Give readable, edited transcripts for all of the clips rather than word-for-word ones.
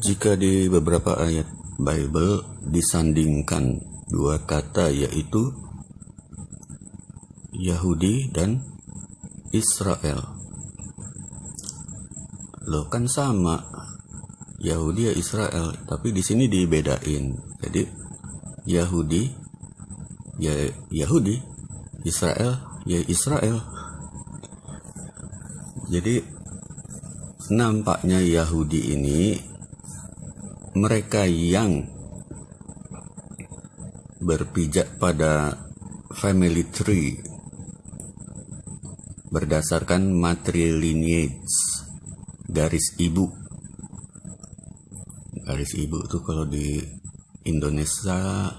Jika di beberapa ayat Bible disandingkan dua kata, yaitu Yahudi dan Israel. Loh, kan sama, Yahudi ya Israel, tapi di sini dibedain. Jadi Yahudi ya Yahudi, Israel ya Israel. Jadi nampaknya Yahudi ini mereka yang berpijak pada family tree berdasarkan matrilineage, garis ibu. Garis ibu itu kalau di Indonesia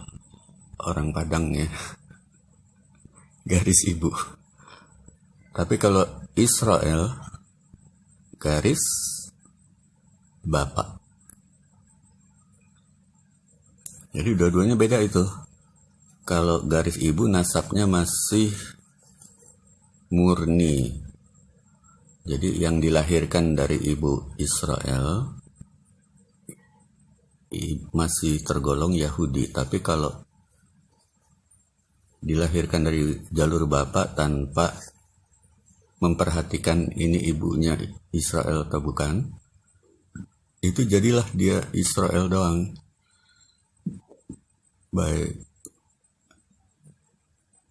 orang Padang ya, garis ibu. Tapi kalau Israel garis bapak. Jadi dua-duanya beda itu. Kalau garis ibu nasabnya masih murni. Jadi yang dilahirkan dari ibu Israel masih tergolong Yahudi. Tapi kalau dilahirkan dari jalur bapak tanpa memperhatikan ini ibunya Israel atau bukan, itu jadilah dia Israel doang. Baik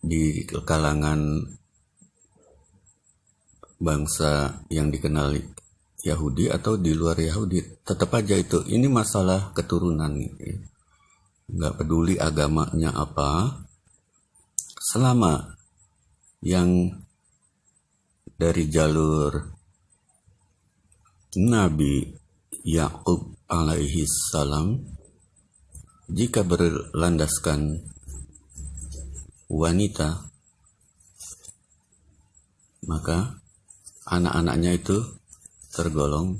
di kalangan bangsa yang dikenal Yahudi atau di luar Yahudi, tetap aja itu ini masalah keturunan. Nggak peduli agamanya apa, selama yang dari jalur Nabi Yakub alaihi salam, jika berlandaskan wanita, maka anak-anaknya itu tergolong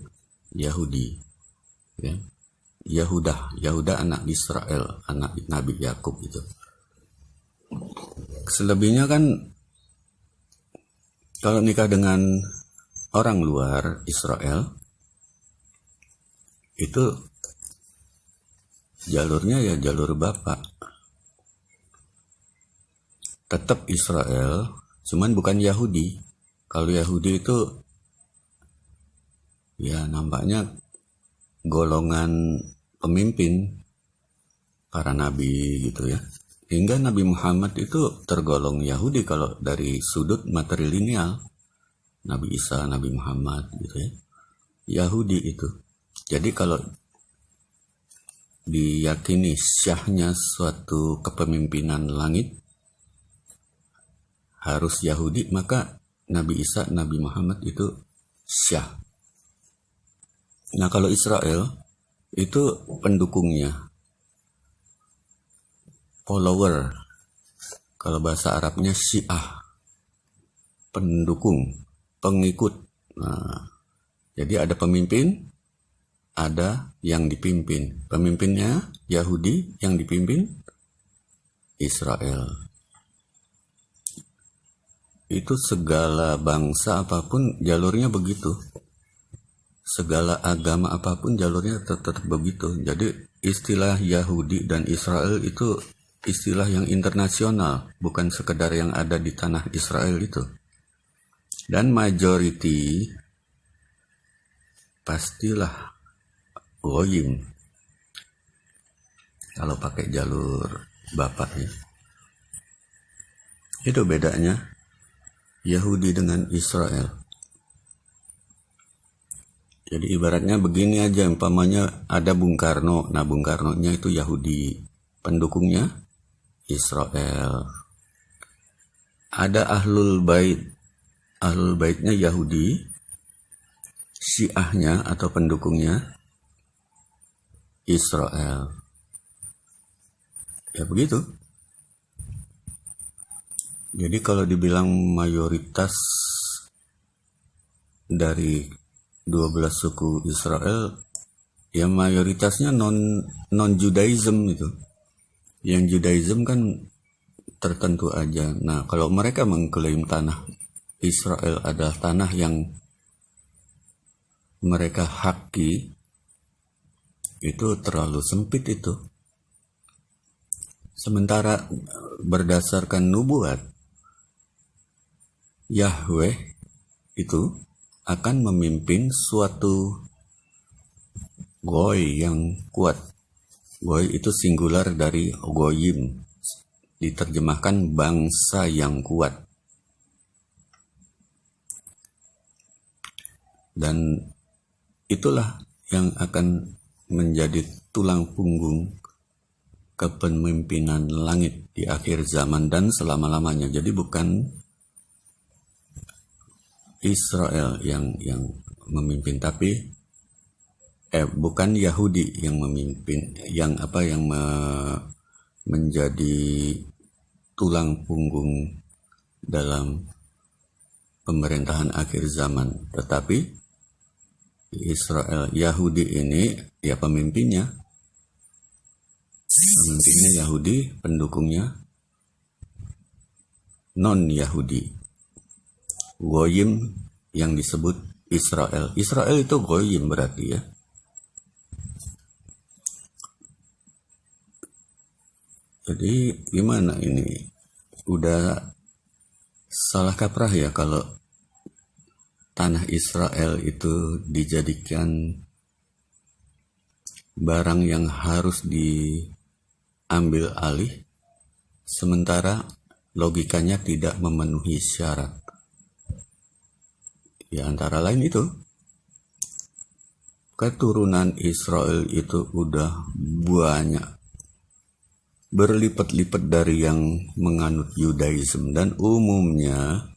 Yahudi, ya. Yahuda anak Israel, anak Nabi Yakub itu. Selebihnya kan kalau nikah dengan orang luar Israel itu jalurnya ya jalur bapak, tetap Israel, cuman bukan Yahudi. Kalau Yahudi itu ya nampaknya golongan pemimpin para nabi gitu ya. Hingga Nabi Muhammad itu tergolong Yahudi kalau dari sudut matrilineal. Nabi Isa, Nabi Muhammad gitu ya, Yahudi itu. Jadi kalau diyakini syahnya suatu kepemimpinan langit harus Yahudi, maka Nabi Isa, Nabi Muhammad itu syah. Nah kalau Israel itu pendukungnya, follower. Kalau bahasa Arabnya Syiah, pendukung, pengikut. Nah, jadi ada pemimpin, ada yang dipimpin. Pemimpinnya Yahudi, yang dipimpin Israel. Itu segala bangsa apapun jalurnya begitu. Segala agama apapun jalurnya tetap begitu. Jadi istilah Yahudi dan Israel itu istilah yang internasional, bukan sekedar yang ada di tanah Israel itu. Dan majority pastilah goyim kalau pakai jalur bapaknya. Itu bedanya Yahudi dengan Israel. Jadi ibaratnya begini aja, umpamanya ada Bung Karno. Nah Bung Karno-nya itu Yahudi, pendukungnya Israel. Ada Ahlul Bait, Ahlul Baitnya Yahudi, Syiahnya atau pendukungnya Israel. Ya begitu. Jadi kalau dibilang mayoritas dari 12 suku Israel, ya mayoritasnya non Judaism itu. Yang Judaism kan tertentu aja. Nah, kalau mereka mengklaim tanah Israel adalah tanah yang mereka haki, Itu terlalu sempit itu. Sementara berdasarkan nubuat, Yahweh itu akan memimpin suatu goy yang kuat. Goy itu singular dari goyim, diterjemahkan bangsa yang kuat. Dan itulah yang akan menjadi tulang punggung kepemimpinan langit di akhir zaman dan selama-lamanya. Jadi bukan Israel yang memimpin, tapi bukan Yahudi yang memimpin, yang menjadi tulang punggung dalam pemerintahan akhir zaman, tetapi Israel, Yahudi ini ya pemimpinnya Yahudi, pendukungnya non-Yahudi, Goyim yang disebut Israel. Israel itu Goyim berarti ya. Jadi gimana ini? Udah salah kaprah ya kalau tanah Israel itu dijadikan barang yang harus diambil alih, sementara logikanya tidak memenuhi syarat. Ya antara lain itu, keturunan Israel itu udah banyak, berlipat-lipat dari yang menganut Yudaism, dan umumnya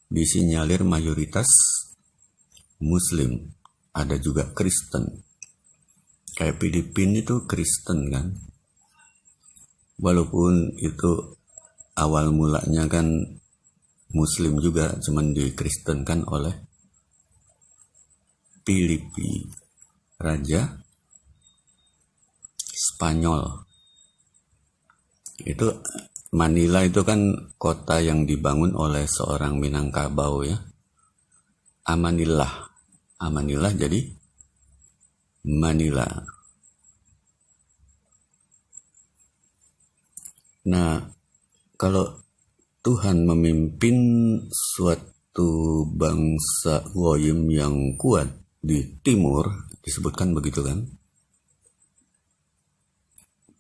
disinyalir mayoritas Muslim, ada juga Kristen. Kayak Filipina itu Kristen kan, walaupun itu awal mulanya kan Muslim juga, cuman dikristenkan oleh Filipi, raja Spanyol. Itu Manila itu kan kota yang dibangun oleh seorang Minangkabau ya. Amanillah jadi Manila. Nah, kalau Tuhan memimpin suatu bangsa Goyim yang kuat di timur, disebutkan begitu kan?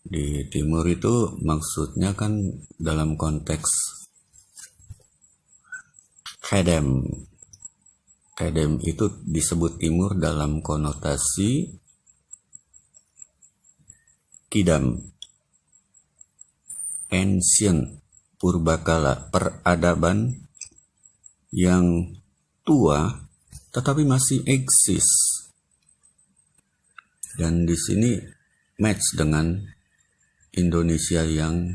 Di timur itu maksudnya kan dalam konteks Kedem. Kedem itu disebut timur dalam konotasi Kidam, ancient, purbakala, peradaban yang tua tetapi masih eksis. Dan di sini match dengan Indonesia yang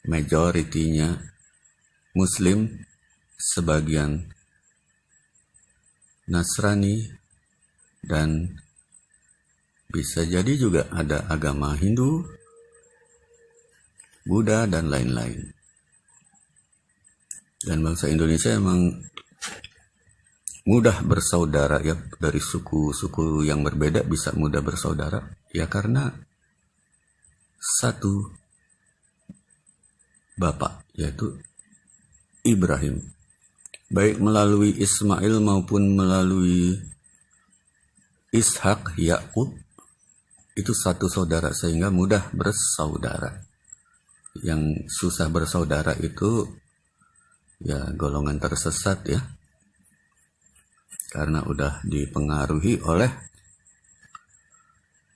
majoritinya Muslim, sebagian Nasrani, dan bisa jadi juga ada agama Hindu, Buddha, dan lain-lain. Dan bangsa Indonesia emang mudah bersaudara ya, dari suku-suku yang berbeda bisa mudah bersaudara ya, karena satu bapak, yaitu Ibrahim, baik melalui Ismail maupun melalui Ishak, Yakub, itu satu saudara, sehingga mudah bersaudara. Yang susah bersaudara itu ya golongan tersesat ya, karena udah dipengaruhi oleh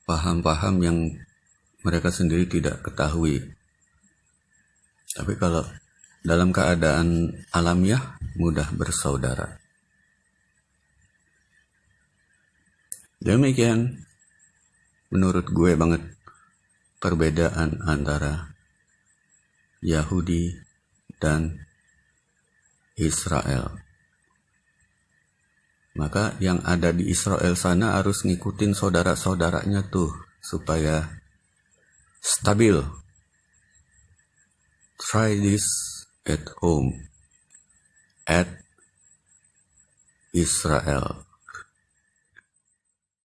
paham-paham yang mereka sendiri tidak ketahui. Tapi kalau dalam keadaan alamiah, mudah bersaudara. Demikian menurut gue banget perbedaan antara Yahudi dan Israel. Maka yang ada di Israel sana harus ngikutin saudara-saudaranya tuh supaya stabil. Try this at home, at Israel.